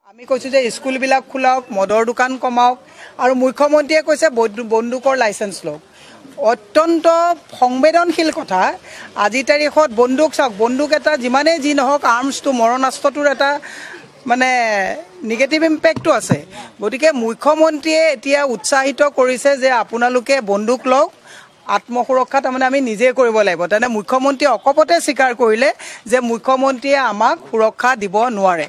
আমি কৈছোঁ যে স্কুলবিলাক খোলাওক, মদৰ দোকান কমাওক আৰু মুখ্যমন্ত্ৰীয়ে কৈছে বন্দুকৰ লাইচেঞ্চ লওক। অত্যন্ত সংবেদনশীল কথা। আজি তাৰিখত বন্দুক চাওক, বন্দুক এটা যিমানেই যি নহওক আৰ্মছটো মৰণাস্ত্ৰটোৰ এটা মানে নিগেটিভ ইম্পেক্টটো আছে। গতিকে মুখ্যমন্ত্ৰীয়ে এতিয়া উৎসাহিত কৰিছে যে আপোনালোকে বন্দুক লওক, আত্মসুৰক্ষা তাৰমানে আমি নিজে কৰিব লাগিব। তেনে মুখ্যমন্ত্ৰীয়ে অকপতে স্বীকাৰ কৰিলে যে মুখ্যমন্ত্ৰীয়ে আমাক সুৰক্ষা দিব নোৱাৰে।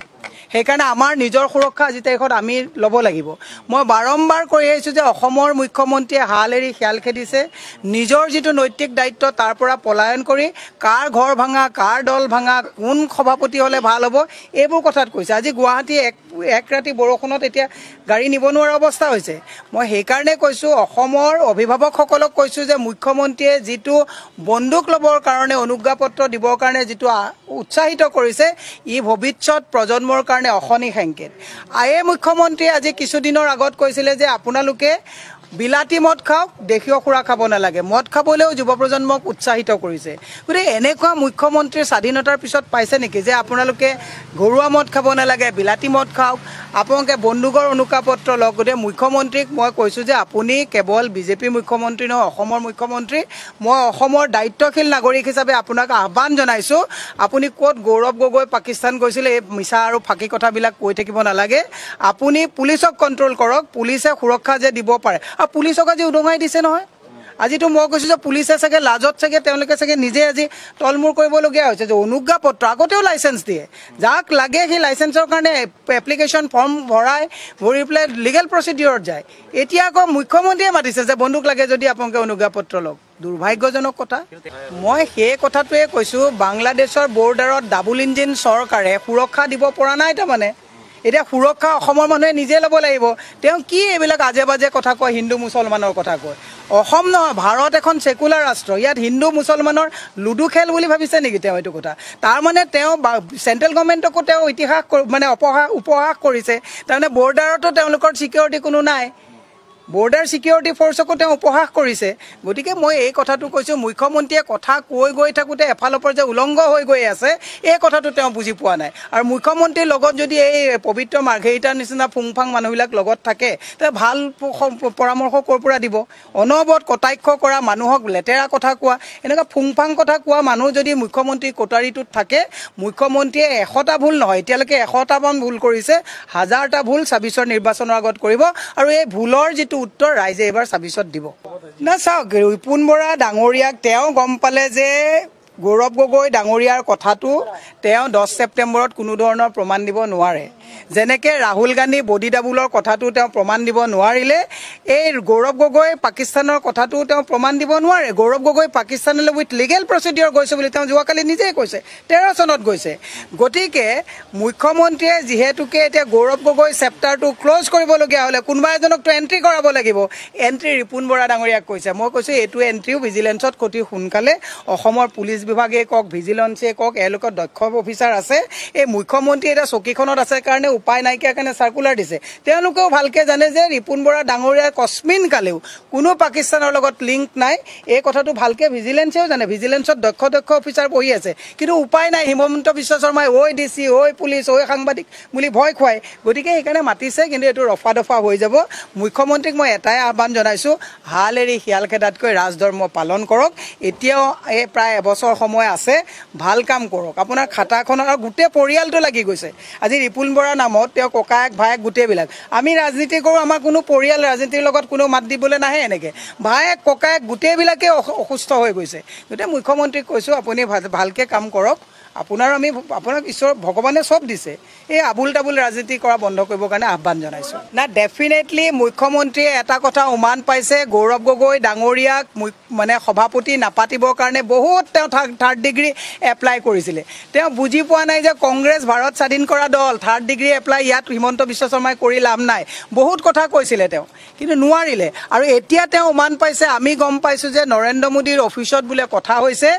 সেইকাৰণে আমাৰ নিজৰ সুৰক্ষা আজি তাৰিখত আমি ল'ব লাগিব। মই বাৰম্বাৰ কৈ আহিছোঁ যে অসমৰ মুখ্যমন্ত্ৰীয়ে হাল এৰি শিয়াল খেদিছে। নিজৰ যিটো নৈতিক দায়িত্ব তাৰ পৰা পলায়ন কৰি কাৰ ঘৰ ভাঙা, কাৰ দল ভাঙা, কোন সভাপতি হ'লে ভাল হ'ব এইবোৰ কথাত কৈছে। আজি গুৱাহাটী এক ৰাতি বৰষুণত এতিয়া গাড়ী নিব নোৱাৰা অৱস্থা হৈছে। মই সেইকাৰণে কৈছোঁ অসমৰ অভিভাৱকসকলক কৈছোঁ যে মুখ্যমন্ত্ৰীয়ে যিটো বন্দুক ল'বৰ কাৰণে অনুজ্ঞাপত্ৰ দিবৰ কাৰণে যিটো উৎসাহিত কৰিছে ই ভৱিষ্যত প্ৰজন্মৰ কাৰণে অশনি সংকেত। মুখ্যমন্ত্ৰীয়ে আজি কিছুদিনৰ আগত কৈছিলে যে আপোনালোকে বিলাতী মদ খাওক, দেশীয় সুৰা খাব নালাগে। মদ খাবলৈও যুৱ প্ৰজন্মক উৎসাহিত কৰিছে। গতিকে এনেকুৱা মুখ্যমন্ত্ৰীৰ স্বাধীনতাৰ পিছত পাইছে নেকি যে আপোনালোকে ঘৰুৱা মদ খাব নালাগে, বিলাতী মদ খাওক, আপোনালোকে বন্দুকৰ অনুজ্ঞাপত্ৰ লওক। গতিকে মুখ্যমন্ত্ৰীক মই কৈছোঁ যে আপুনি কেৱল বিজেপিৰ মুখ্যমন্ত্ৰী নহয়, অসমৰ মুখ্যমন্ত্ৰী। মই অসমৰ দায়িত্বশীল নাগৰিক হিচাপে আপোনাক আহ্বান জনাইছোঁ, আপুনি ক'ত গৌৰৱ গগৈ পাকিস্তান গৈছিলে এই মিছা আৰু ফাঁকি কথাবিলাক কৈ থাকিব নালাগে। আপুনি পুলিচক কণ্ট্ৰল কৰক, পুলিচে সুৰক্ষা যে দিব পাৰে। আৰু পুলিচক আজি উদঙাই দিছে নহয়। আজিতো মই কৈছোঁ যে পুলিচে চাগে লাজত চাগে তেওঁলোকে চাগে নিজে আজি তলমূৰ কৰিবলগীয়া হৈছে যে অনুজ্ঞাপত্ৰ আগতেও লাইচেঞ্চ দিয়ে, যাক লাগে সেই লাইচেঞ্চৰ কাৰণে এপ্লিকেশ্যন ফৰ্ম ভৰি পেলাই লিগেল প্ৰচিডিউৰত যায়। এতিয়া আকৌ মুখ্যমন্ত্ৰীয়ে মাতিছে যে বন্দুক লাগে যদি আপোনালোকে অনুজ্ঞাপত্ৰ লওক। দুৰ্ভাগ্যজনক কথা। মই সেই কথাটোৱে কৈছোঁ, বাংলাদেশৰ বৰ্ডাৰত ডাবুল ইঞ্জিন চৰকাৰে সুৰক্ষা দিব পৰা নাই। তাৰমানে এতিয়া সুৰক্ষা অসমৰ মানুহে নিজে ল'ব লাগিব। তেওঁ কি এইবিলাক আজে বাজে কথা কয়, হিন্দু মুছলমানৰ কথা কয়। অসম নহয়, ভাৰত এখন ছেকুলাৰ ৰাষ্ট্ৰ। ইয়াত হিন্দু মুছলমানৰ লুডু খেল বুলি ভাবিছে নেকি তেওঁ এইটো কথা? তাৰমানে তেওঁ চেণ্ট্ৰেল গভৰ্ণমেণ্টকো তেওঁ ইতিহাস মানে উপহাস কৰিছে। তাৰমানে বৰ্ডাৰতো তেওঁলোকৰ ছিকিউৰিটি কোনো নাই, বৰ্ডাৰ ছিকিউৰিটি ফ'ৰ্চকো তেওঁ উপহাস কৰিছে। গতিকে মই এই কথাটো কৈছোঁ, মুখ্যমন্ত্ৰীয়ে কথা কৈ গৈ থাকোঁতে এফালৰ পৰা যে উলংঘ হৈ গৈ আছে এই কথাটো তেওঁ বুজি পোৱা নাই। আৰু মুখ্যমন্ত্ৰীৰ লগত যদি এই পবিত্ৰ মাৰ্ঘেৰিটাৰ নিচিনা ফুংফাং মানুহবিলাক লগত থাকে তেতিয়া ভাল পৰামৰ্শ ক'ৰ পৰা দিব? অনবৰত কটাক্ষ কৰা, মানুহক লেতেৰা কথা কোৱা, এনেকুৱা ফুংফাং কথা কোৱা মানুহ যদি মুখ্যমন্ত্ৰীৰ কোটাৰীটোত থাকে, মুখ্যমন্ত্ৰীয়ে 100টা ভুল নহয়, এতিয়ালৈকে 100টামান ভুল কৰিছে, 1000টা ভুল 26ৰ নিৰ্বাচনৰ আগত কৰিব। আৰু এই ভুলৰ যিটো উত্তৰ ৰাইজে এইবাৰ 26ত দিব। না চাওক, ৰিপুণ বৰা ডাঙৰীয়াক তেওঁ গম পালে যে গৌৰৱ গগৈ ডাঙৰীয়াৰ কথাটো তেওঁ 10 ছেপ্টেম্বৰত কোনো ধৰণৰ প্ৰমাণ দিব নোৱাৰে। যেনেকৈ ৰাহুল গান্ধী বডি ডাবুলৰ কথাটো তেওঁ প্ৰমাণ দিব নোৱাৰিলে, এই গৌৰৱ গগৈ পাকিস্তানৰ কথাটো তেওঁ প্ৰমাণ দিব নোৱাৰে। গৌৰৱ গগৈ পাকিস্তানলৈ উইথ লিগেল প্ৰচিডিউৰ গৈছে বুলি তেওঁ যোৱাকালি নিজেই কৈছে, 13 চনত গৈছে। গতিকে মুখ্যমন্ত্ৰীয়ে যিহেতুকে এতিয়া গৌৰৱ গগৈ চেপ্টাৰটো ক্ল'জ কৰিবলগীয়া হ'লে কোনোবা এজনকতো এণ্ট্ৰি কৰাব লাগিব। এণ্ট্ৰি ৰিপুণ বৰা ডাঙৰীয়াক কৈছে। মই কৈছোঁ এইটো এণ্ট্ৰিও ভিজিলেন্সত অতি সোনকালে অসমৰ পুলিচ বিভাগে কওক, ভিজিলেন্সে কওক, এওঁলোকৰ দক্ষ অফিচাৰ আছে। এই মুখ্যমন্ত্ৰী এতিয়া চকীখনত আছে কাৰণে উপায় নাইকিয়া কাৰণে চাৰ্কুলাৰ দিছে। তেওঁলোকেও ভালকৈ জানে যে ৰিপুণ বৰা ডাঙৰীয়াৰ কস্মিন কালেও কোনো পাকিস্তানৰ লগত লিংক নাই। এই কথাটো ভালকৈ ভিজিলেন্সেও জানে, ভিজিলেন্সত দক্ষ অফিচাৰ বহি আছে। কিন্তু উপায় নাই, হিমন্ত বিশ্ব শৰ্মাই ঐ DC, ঐ পুলিচ, ঐ সাংবাদিক বুলি ভয় খুৱায়। গতিকে সেইকাৰণে মাতিছে, কিন্তু এইটো ৰফা দফা হৈ যাব। মুখ্যমন্ত্ৰীক মই এটাই আহ্বান জনাইছোঁ, হাল এৰি শিয়াল খেদাতকৈ ৰাজধৰ্ম পালন কৰক। এতিয়াও এই প্ৰায় এবছৰ সময় আছে, ভাল কাম কৰক। আপোনাৰ খাটাখনৰ আৰু গোটেই পৰিয়ালটো লাগি গৈছে। আজি ৰিপুণ বৰাৰ নামত তেওঁ ককায়েক ভায়েক গোটেইবিলাক। আমি ৰাজনীতি কৰোঁ, আমাৰ কোনো পৰিয়াল ৰাজনীতিৰ লগত কোনো মাত দিবলৈ নাহে। এনেকৈ ভায়েক ককায়েক গোটেইবিলাকে অসুস্থ হৈ গৈছে। গতিকে মুখ্যমন্ত্ৰীক কৈছোঁ, আপুনি ভালকৈ কাম কৰক। আপোনাক ঈশ্বৰ ভগৱানে চব দিছে, এই আবুল তাবুল ৰাজনীতি কৰা বন্ধ কৰিবৰ কাৰণে আহ্বান জনাইছোঁ। না ডেফিনেটলি মুখ্যমন্ত্ৰীয়ে এটা কথা উমান পাইছে, গৌৰৱ গগৈ ডাঙৰীয়াক মানে সভাপতি নাপাতিবৰ কাৰণে বহুত তেওঁ 3rd ডিগ্ৰী এপ্লাই কৰিছিলে। তেওঁ বুজি পোৱা নাই যে কংগ্ৰেছ ভাৰত স্বাধীন কৰা দল, 3rd ডিগ্ৰী এপ্লাই ইয়াত হিমন্ত বিশ্ব শৰ্মাই কৰি লাভ নাই। বহুত কথা কৈছিলে তেওঁ, কিন্তু নোৱাৰিলে। আৰু এতিয়া তেওঁ উমান পাইছে, আমি গম পাইছোঁ যে নৰেন্দ্ৰ মোদীৰ অফিচত বোলে কথা হৈছে,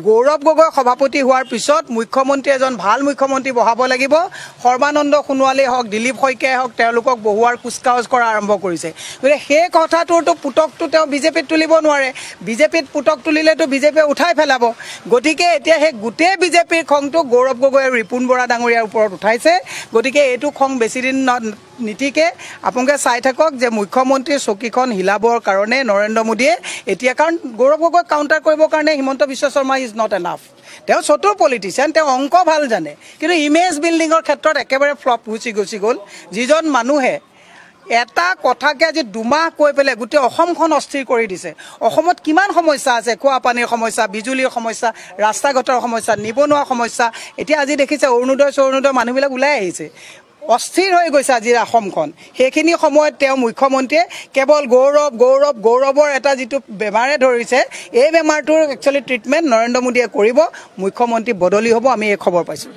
গৌৰৱ গগৈ সভাপতি হোৱাৰ পিছত অসমত মুখ্যমন্ত্ৰী এজন ভাল মুখ্যমন্ত্ৰী বহাব লাগিব সৰ্বানন্দ সোণোৱালেই হওক দিলীপ শইকীয়াই হওক তেওঁলোকক বহুৱাৰ কুচকাৱাজ কৰা আৰম্ভ কৰিছে গতিকে সেই কথাটোৰতো পুতকটো তেওঁ বিজেপিত তুলিব নোৱাৰে বিজেপিত পুতক তুলিলেতো বিজেপিয়ে উঠাই পেলাব গতিকে এতিয়া সেই গোটেই বিজেপিৰ খংটো গৌৰৱ গগৈ আৰু ৰিপুণ বৰা ডাঙৰীয়াৰ ওপৰত উঠাইছে গতিকে এইটো খং বেছিদিন নীতিকে আপোনালোকে চাই থাকক যে মুখ্যমন্ত্ৰীৰ চকীখন হিলাবৰ কাৰণে নৰেন্দ্ৰ মোদীয়ে এতিয়া কাৰণ গৌৰৱ গগৈক কাউণ্টাৰ কৰিবৰ কাৰণে Himanta Biswa Sarma is not enough তেওঁ চতুৰ পলিটিচিয়ান তেওঁ অংক ভাল জানে কিন্তু ইমেজ বিল্ডিঙৰ ক্ষেত্ৰত একেবাৰে ফ্লপ গুচি গ'ল যিজন মানুহে এটা কথাকে আজি দুমাহ কৈ পেলাই গোটেই অসমখন অস্থিৰ কৰি দিছে অসমত কিমান সমস্যা আছে খোৱা পানীৰ সমস্যা বিজুলীৰ সমস্যা ৰাস্তা ঘাটৰ সমস্যা নিবনুৱা সমস্যা এতিয়া আজি দেখিছে অৰুণোদয় মানুহবিলাক ওলাই আহিছে অস্থিৰ হৈ গৈছে আজি অসমখন সেইখিনি সময়ত তেওঁ মুখ্যমন্ত্ৰীয়ে কেৱল গৌৰৱৰ এটা যিটো বেমাৰে ধৰিছে এই বেমাৰটোৰ একচুৱেলি ট্ৰিটমেণ্ট নৰেন্দ্ৰ মোদীয়ে কৰিব মুখ্যমন্ত্ৰী বদলি হ'ব আমি এই খবৰ পাইছোঁ